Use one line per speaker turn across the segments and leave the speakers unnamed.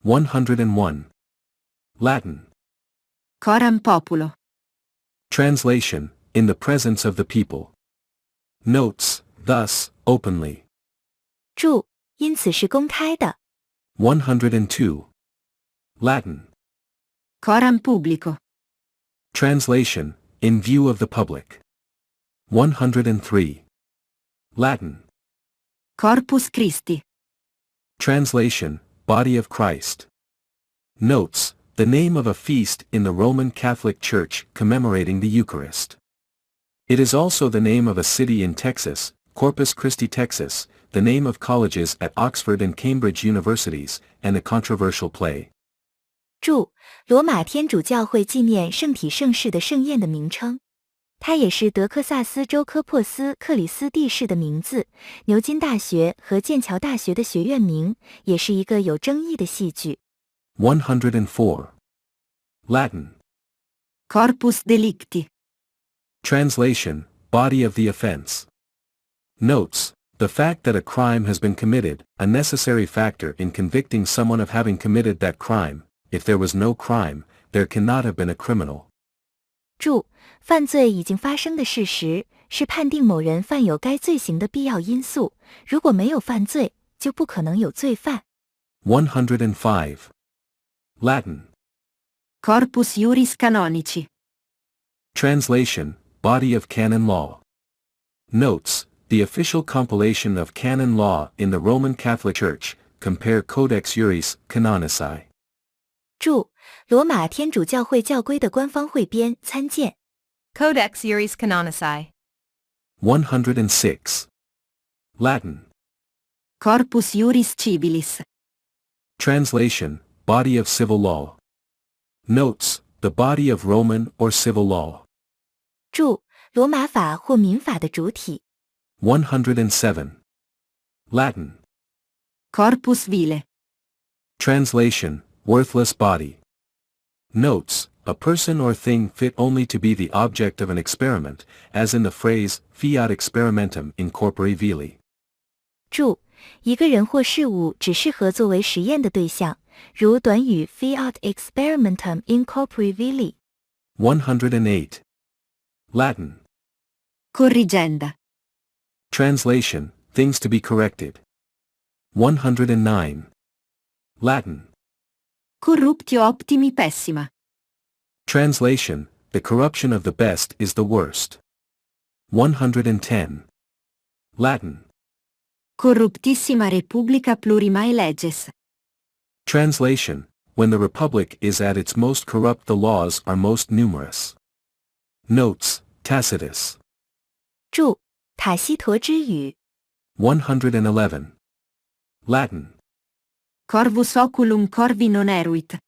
101. Latin.
Coram populo.
Translation, in the presence of the people. Notes, thus, openly.
注：因此是公开的。
102. Latin.
Coram publico.
Translation, in view of the public. 103. Latin.
Corpus Christi.
Translation, Body of Christ. Notes, the name of a feast in the Roman Catholic Church commemorating the Eucharist. It is also the name of a city in Texas, Corpus Christi, Texas, the name of colleges at Oxford and Cambridge universities, and a controversial play.
注：罗马天主教会纪念圣体圣事的盛宴的名称。它也是德克萨斯州科珀斯克里斯蒂市的名字，牛津大学和剑桥大学的学院名，也是一个有争议的戏剧。
104. Latin.
Corpus delicti.
Translation, Body of the offense. Notes, the fact that a crime has been committed, a necessary factor in convicting someone of having committed that crime. If there was no crime, there cannot have been a criminal.
注：犯罪已经发生的事实，是判定某人犯有该罪行的必要因素。如果没有犯罪，就不可能有罪犯。
105. Latin.
Corpus Iuris Canonici.
Translation, Body of Canon Law. Notes, the official compilation of canon law in the Roman Catholic Church, compare Codex Iuris Canonici.
注：罗马天主教会教规的官方汇编，参见。
Codex Iuris Canonici.
106. Latin.
Corpus Iuris Civilis.
Translation, Body of Civil Law. Notes, the body of Roman or civil law.
注：罗马法或民法的主体。
107. Latin.
Corpus vile.
Translation, Worthless body. Notes, a person or thing fit only to be the object of an experiment, as in the phrase, fiat experimentum in corpore vili.
注：一个人或事物只适合作为实验的对象，如短语 fiat experimentum in corpore vili。108.
Latin.
Corrigenda.
Translation, things to be corrected. 109. Latin.
Corruptio optimi pessima.
Translation, the corruption of the best is the worst. 110. Latin.
Corruptissima republica plurimae leges.
Translation, when the republic is at its most corrupt the laws are most numerous. Notes, Tacitus.
注：塔西佗之语。
111. Latin.
Corvus oculum corvi non eruit.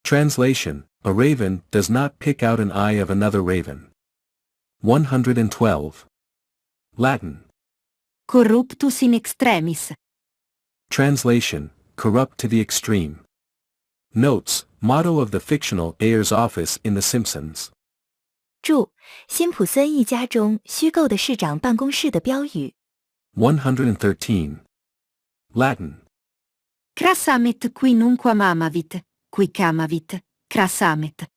Translation, a raven does not pick out an eye of another raven. 112. Latin.
Corruptus in extremis.
Translation, corrupt to the extreme. Notes, motto of the fictional Ayer's office in The Simpsons.
注：辛普森一家中虚构的市长办公室的标语。
113. Latin.
Cras amet qui nunquam amavit, quique amavit, cras amet.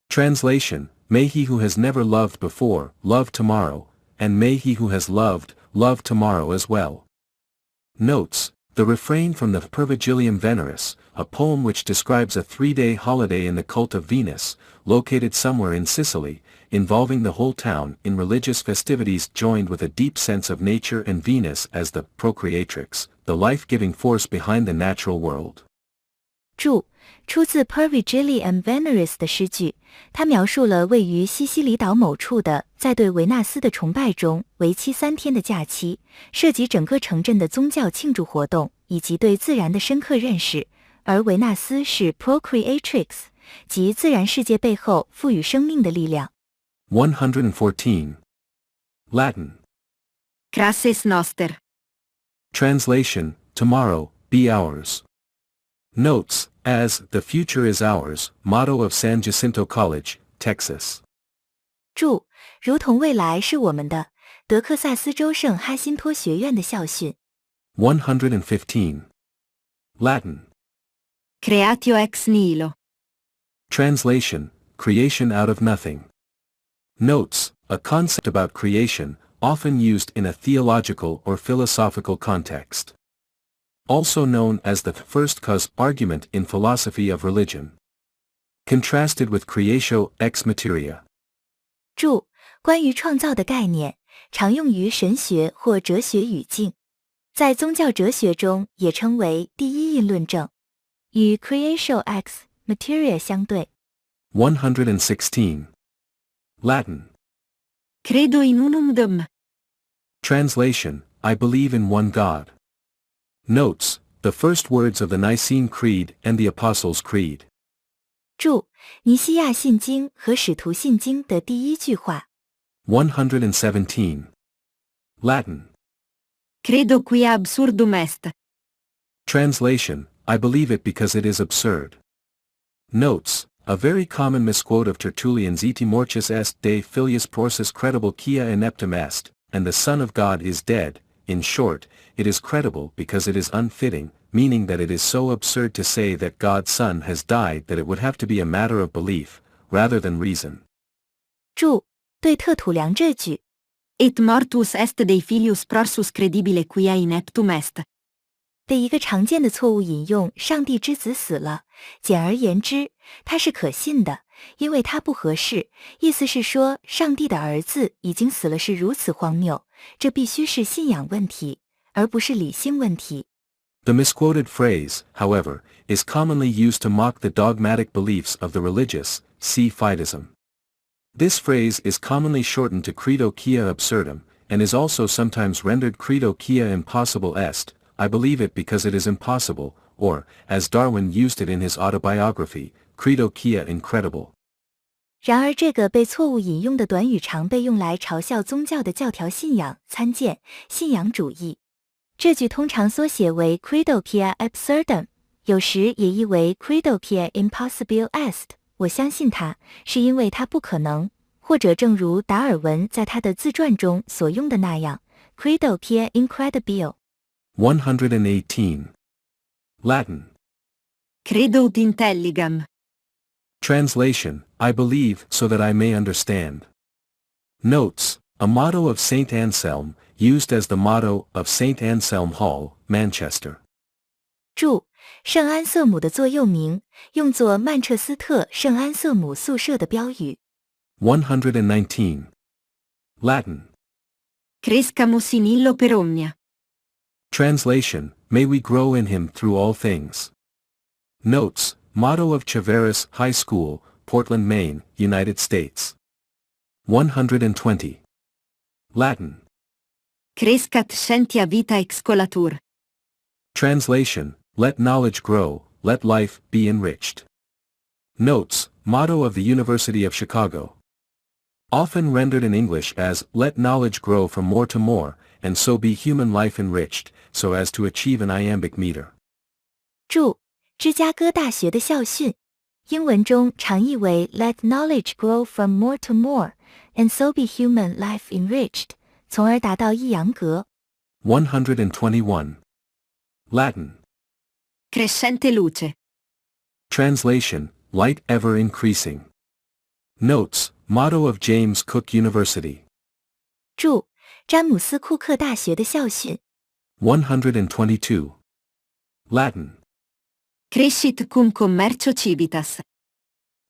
Translation, may he who has never loved before, love tomorrow, and may he who has loved, love tomorrow as well. Notes, the refrain from the Pervigilium Veneris, a poem which describes a 3-day holiday in the cult of Venus, located somewhere in Sicily, involving the whole town in religious festivities joined with a deep sense of nature and Venus as the procreatrix, the life-giving force behind the natural world.
注：出自 Pervigilium Veneris 的诗句，它描述了位于西西里岛某处的在对维纳斯的崇拜中为期3天的假期，涉及整个城镇的宗教庆祝活动以及对自然的深刻认识，而维纳斯是 procreatrix， 即自然世界背后赋予生命的力量。
114. Latin.
Cras est noster.
Translation, tomorrow, be ours. Notes, as, the future is ours, motto of San Jacinto College, Texas.
注：如同未来是我们的，德克萨斯州圣哈辛托学院的校训。
115. Latin.
creatio ex nihilo.
Translation, creation out of nothing. Notes, a concept about creation, often used in a theological or philosophical context. Also known as the first cause argument in philosophy of religion. Contrasted with creatio ex materia.
注：关于创造的概念，常用于神学或哲学语境，在宗教哲学中也称为第一因论证，与 creatio ex materia 相对。
116. Latin.
Credo in unum Deum.
Translation, I believe in one God. Notes, the first words of the Nicene Creed and the Apostles' Creed.
注：尼西亚信经和使徒信经的第一句话。
117. Latin.
Credo quia absurdum est.
Translation, I believe it because it is absurd. Notes, a very common misquote of Tertullian's eti mortis est de filius porsus credible quia ineptum est, and the Son of God is dead. In short, it is credible because it is unfitting, meaning that it is so absurd to say that God's Son has died that it would have to be a matter of belief, rather than reason.
注：对特土良这句
Et mortus est dei filius porsus credibile quia ineptum est.
的一个常见的错误引用上帝之子死了，简而言之，它是可信的，因为它不合适，意思是说上帝的儿子已经死了是如此荒谬，这必须是信仰问题，而不是理性问题。
The misquoted phrase, however, is commonly used to mock the dogmatic beliefs of the religious, see Fideism. This phrase is commonly shortened to credo quia absurdum, and is also sometimes rendered credo quia impossible est, I believe it because it is impossible, or, as Darwin used it in his autobiography, credo quia incredible.
然而这个被错误引用的短语常被用来嘲笑宗教的教条信仰，参见信仰主义。这句通常缩写为 credo quia absurdum， 有时也译为 credo quia impossible est， 我相信它，是因为它不可能，或者正如达尔文在他的自传中所用的那样 credo quia incredibile。
118. Latin.
Credo ut intelligam.
Translation, I believe so that I may understand. Notes, a motto of St. Anselm, used as the motto of St. Anselm Hall, Manchester.
注：圣安瑟姆的座右铭，用作曼彻斯特圣安瑟姆宿舍的标语。
119. Latin.
Crescamus in illo per omnia.
Translation, may we grow in him through all things. Notes, motto of Civilis High School, Portland, Maine, United States. 120. Latin.
Crescat scientia vita excolatur.
Translation, let knowledge grow, let life be enriched. Notes, motto of the University of Chicago. Often rendered in English as, let knowledge grow from more to more, and so be human life enriched, so as to achieve an iambic meter.
注：芝加哥大学的校训，英文中常译为 let knowledge grow from more to more, and so be human life enriched, 从而达到抑扬格。
121. Latin.
Crescente luce.
Translation, light ever increasing. Notes, motto of James Cook University.
注：詹姆斯库克大学的校训。
122. Latin.
Crescit cum commercio civitas.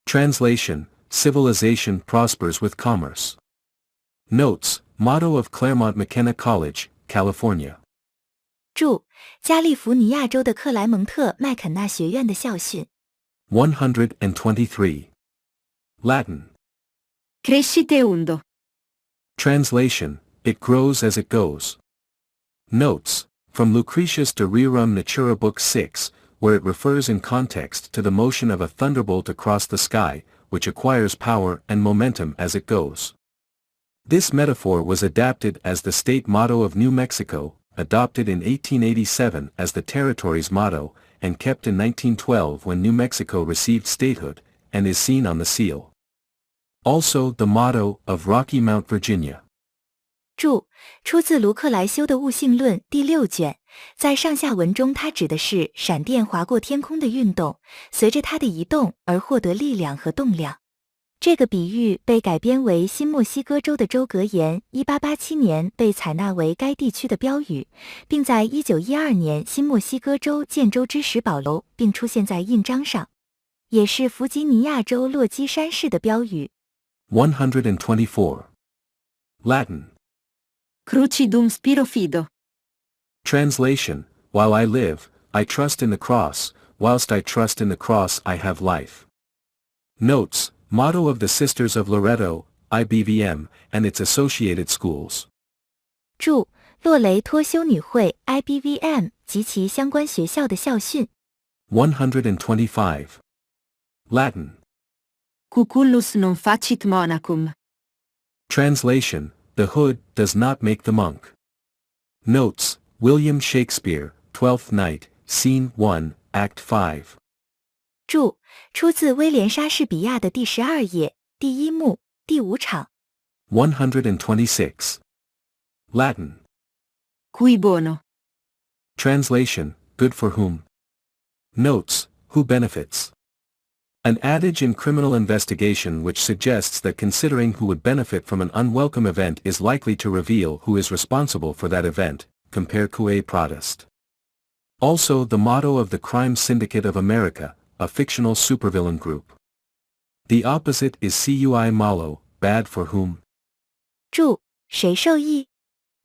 Translation, civilization prospers with commerce. Notes, motto of Claremont McKenna College, California.
注：加利福尼亚州的克莱蒙特麦肯纳学院的校训。
123. Latin.
Crescite undo.
Translation, it grows as it goes. Notes, from Lucretius de Rerum Natura Book 6, where it refers in context to the motion of a thunderbolt across the sky, which acquires power and momentum as it goes. This metaphor was adapted as the state motto of New Mexico, adopted in 1887 as the territory's motto, and kept in 1912 when New Mexico received statehood, and is seen on the seal. Also the motto of Rocky Mount, Virginia.
注：出自卢克莱修的悟性论第6卷，在上下文中它指的是闪电划过天空的运动，随着它的移动而获得力量和动量。这个比喻被改编为新墨西哥州的州格言，1887年被采纳为该地区的标语，并在1912年新墨西哥州建州之时保留并出现在印章上，也是弗吉尼亚州落基山市的标语。
124. Latin.
Crucidum spiro fido.
Translation: While I live, I trust in the cross, whilst I trust in the cross I have life. Notes: Motto of the Sisters of Loreto, IBVM, and its associated schools.
注：洛雷托修女会 IBVM 及其相关学校的校训。
125. Latin.
Cucullus non facit monachum.
Translation: The hood does not make the monk. Notes: William Shakespeare, Twelfth Night, Scene 1, Act 5.
注：出自威廉莎士比亚的第12页，第1幕，第5场。
126. Latin.
Cui bono.
Translation: Good for whom? Notes: Who benefits? An adage in criminal investigation which suggests that considering who would benefit from an unwelcome event is likely to reveal who is responsible for that event. Compare quique prodest. Also the motto of the Crime Syndicate of America, a fictional supervillain group. The opposite is cui malo, bad for whom?
注：谁受益？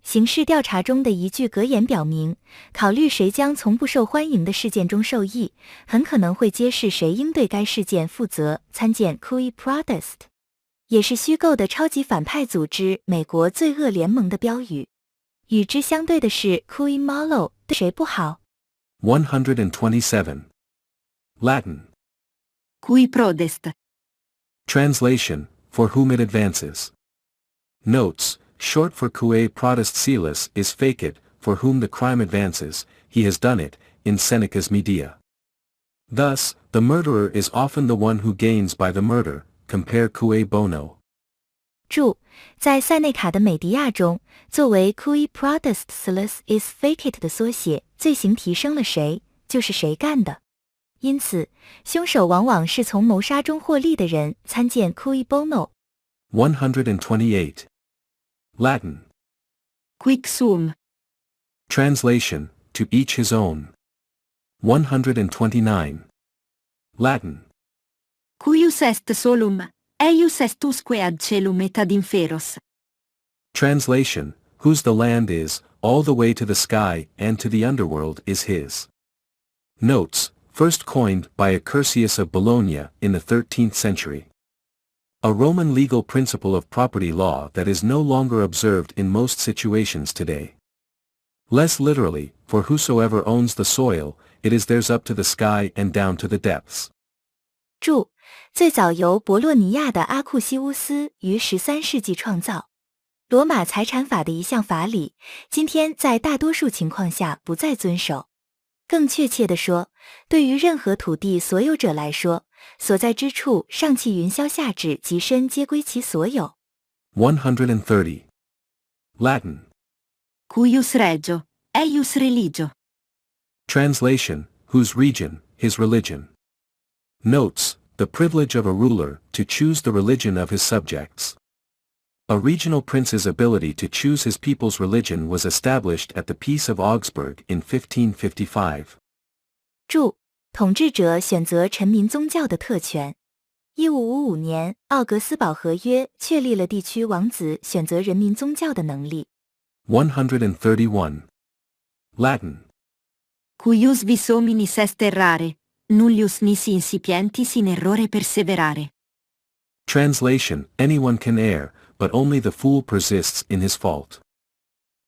刑事调查中的一句格言表明，考虑谁将从不受欢迎的事件中受益，很可能会揭示谁应对该事件负责。参见 quique prodest， 也是虚构的超级反派组织美国罪恶联盟的标语。与之相对的是 cui malo， 对谁不好。
127. Latin.
Cui prodest.
Translation: For whom it advances. Notes: Short for quique prodest civilis is facit, for whom the crime advances, he has done it, in Seneca's Medea. Thus, the murderer is often the one who gains by the murder. Compare quique bono.
注：在塞内卡的美迪亚中，作为 cui prodest civilis is facit 的缩写，罪行提升了谁，就是谁干的。因此，凶手往往是从谋杀中获利的人。参见 cui bono。128.
Latin.
Quic sum.
Translation: To each his own. 129. Latin.
Cuius est solum, eius est usque ad celum et ad inferos.
Translation: Whose the land is, all the way to the sky and to the underworld is his. Notes: First coined by Accursius of Bologna in the 13th century. A Roman legal principle of property law that is no longer observed in most situations today. Less literally, for whosoever owns the soil, it is theirs up to the sky and down to the depths.
注：最早由博洛尼亚的阿库西乌斯于13世纪创造。罗马财产法的一项法理，今天在大多数情况下不再遵守。更确切地说，对于任何土地所有者来说，所在之处上气云霄下至极深皆归其所有。
130. Latin.
Cuius regio, eius religio.
Translation: Whose region, his religion. Notes: The privilege of a ruler to choose the religion of his subjects. A regional prince's ability to choose his people's religion was established at the Peace of Augsburg in 1555.
注：统治者选择臣民宗教的特权。1555年，奥格斯堡合约确立了地区王子选择人民宗教的能力。
131. Latin.
Cuius vis hominis est errare, nullius nisi incipientis in errore perseverare.
Translation: Anyone can err, but only the fool persists in his fault.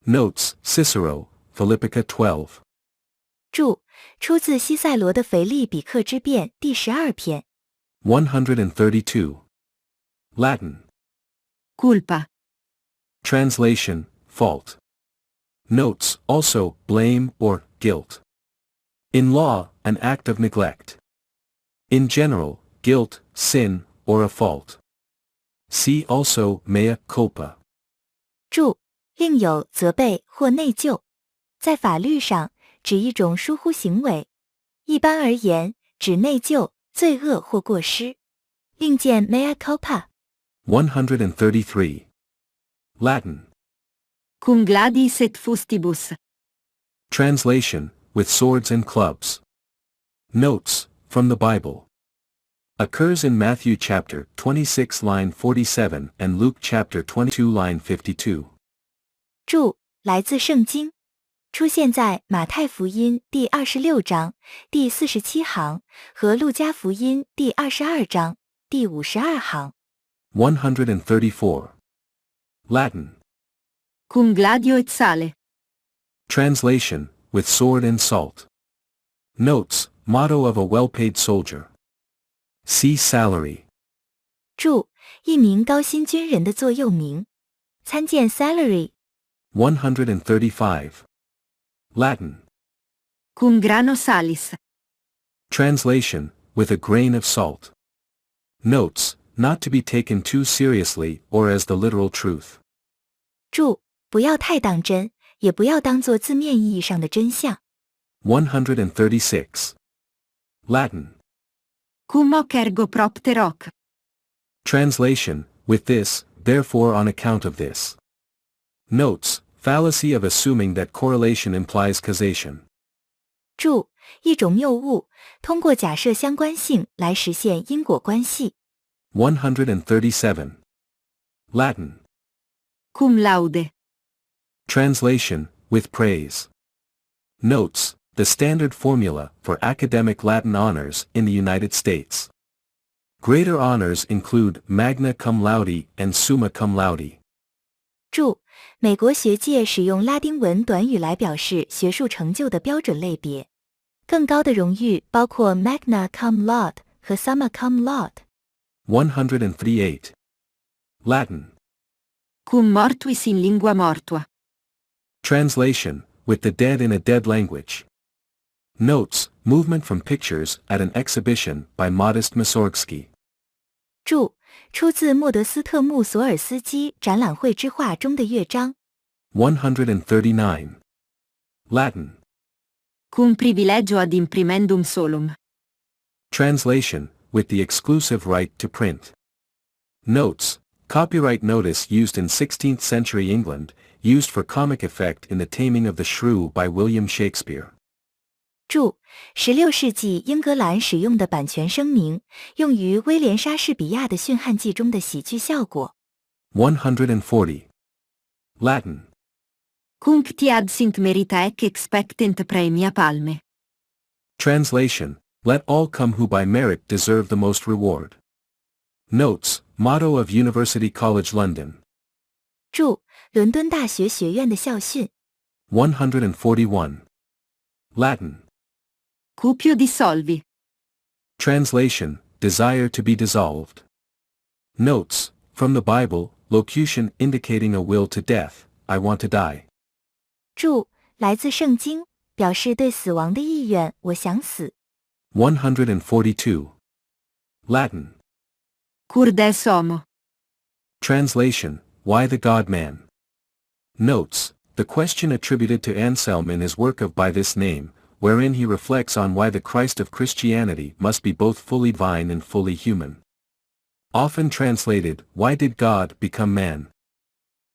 Notes: Cicero, Philippica 12.
注：出自西塞罗的腓力比克之辩第12篇。
132. Latin.
Culpa.
Translation: Fault. Notes: Also, blame or guilt. In law, an act of neglect. In general, guilt, sin, or a fault. See also mea culpa.
注：另有责备或内疚。在法律上指一种疏忽行为，一般而言指内疚、罪恶或过失。另见 mea culpa。
133. Latin.
Cum gladiis et fustibus.
Translation, with swords and clubs. Notes, from the Bible. Occurs in Matthew chapter 26 line 47 and Luke chapter 22 line 52.
注：来自圣经，出现在马太福音第26章第47行和路加福音第22章第52行。
134. Latin.
Cum gladio et sale.
Translation, with sword and salt. Notes, motto of a well-paid soldier. See salary.
注：一名高薪军人的座右铭。参见 salary。
135. Latin.
Cum grano salis.
Translation, with a grain of salt. Notes, not to be taken too seriously or as the literal truth.
注：不要太当真，也不要当作字面意义上的真相。
136. Latin.
Cum hoc ergo propter hoc.
Translation, with this, therefore on account of this. Notes, fallacy of assuming that correlation implies causation.
注：一种谬误，通过假设相关性来实现因果关系。
137. Latin.
Cum laude.
Translation, with praise. Notes, the standard formula for academic Latin honors in the United States. Greater honors include magna cum laude and summa cum laude.
注：美国学界使用拉丁文短语来表示学术成就的标准类别。更高的荣誉包括 magna cum laude 和 summa cum laude。
138. Latin.
Cum mortuis in lingua mortua.
Translation, with the dead in a dead language. Notes, movement from pictures at an exhibition by Modest Mussorgsky.
注：出自莫德斯特穆索尔斯基展览会之画中的乐章。
139. Latin.
Cum privilegio ad imprimendum solum.
Translation, with the exclusive right to print. Notes, copyright notice used in 16th century England, used for comic effect in The Taming of the Shrew by William Shakespeare.
注：16世纪英格兰使用的版权声明，用于威廉莎士比亚的驯汉记中的喜剧效果。
140. Latin.
Cuncti ad sint merita ec expectent premia palme.
Translation, let all come who by merit deserve the most reward. Notes, motto of University College London.
注：伦敦大学学院的校训。
141. Latin.
Cupio dissolvi.
Translation, desire to be dissolved. Notes, from the Bible, locution indicating a will to death, I want to die.
注：来自圣经，表示对死亡的意愿，我想死。
142. Latin.
Cur des homo.
Translation, why the God-man? Notes, the question attributed to Anselm in his work of By This Name, wherein he reflects on why the Christ of Christianity must be both fully divine and fully human. Often translated, why did God become man?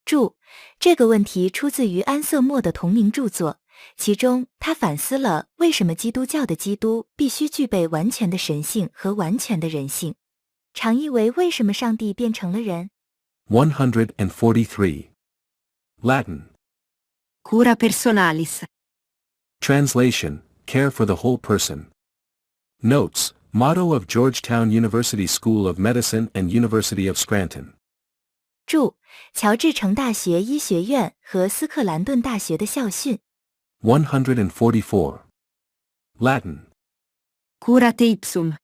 注：这个问题出自于安瑟莫的同名著作，其中他反思了为什么基督教的基督必须具备完全的神性和完全的人性。常译为为什么上帝变成了人。
143. Latin.
Cura personalis.
Translation, care for the whole person. Notes, motto of Georgetown University School of Medicine and University of Scranton.
注：乔治城大学医学院和斯克兰顿大学的校训。
144. Latin.
Cura te ipsum.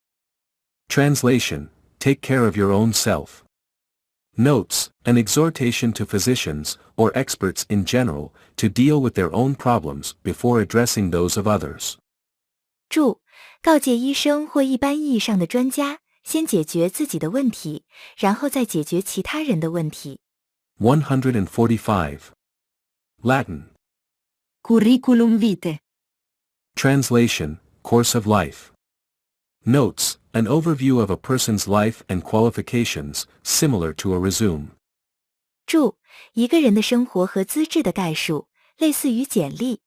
Translation, take care of your own self. Notes, an exhortation to physicians, or experts in general, to deal with their own problems before addressing those of others.
注：告诫医生或一般意义上的专家，先解决自己的问题，然后再解决其他人的问题。
145. Latin.
Curriculum vitae.
Translation, course of life. Notes, an overview of a person's life and qualifications, similar to a resume.
注：一个人的生活和资质的概述，类似于简历。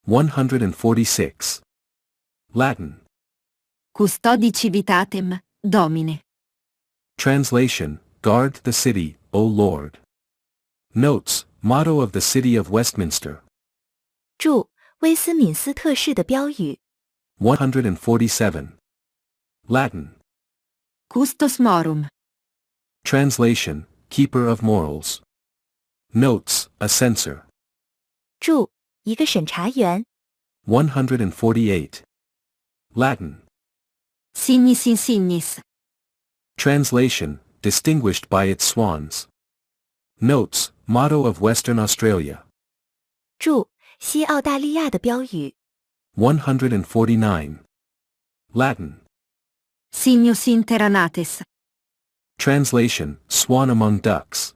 146. Latin.
Custodi civitatem, Domine.
Translation, guard the city, O Lord. Notes, motto of the City of Westminster.
注：威斯敏斯特市的标语。
147. Latin.
Custos morum.
Translation, keeper of morals. Notes, a censor.
注：一个审查员。
148. Latin.
Signis insignis.
Translation, distinguished by its swans. Notes, motto of Western Australia.
注：西澳大利亚的标语。
149. Latin.
Signus inter anates.
Translation, swan among ducks.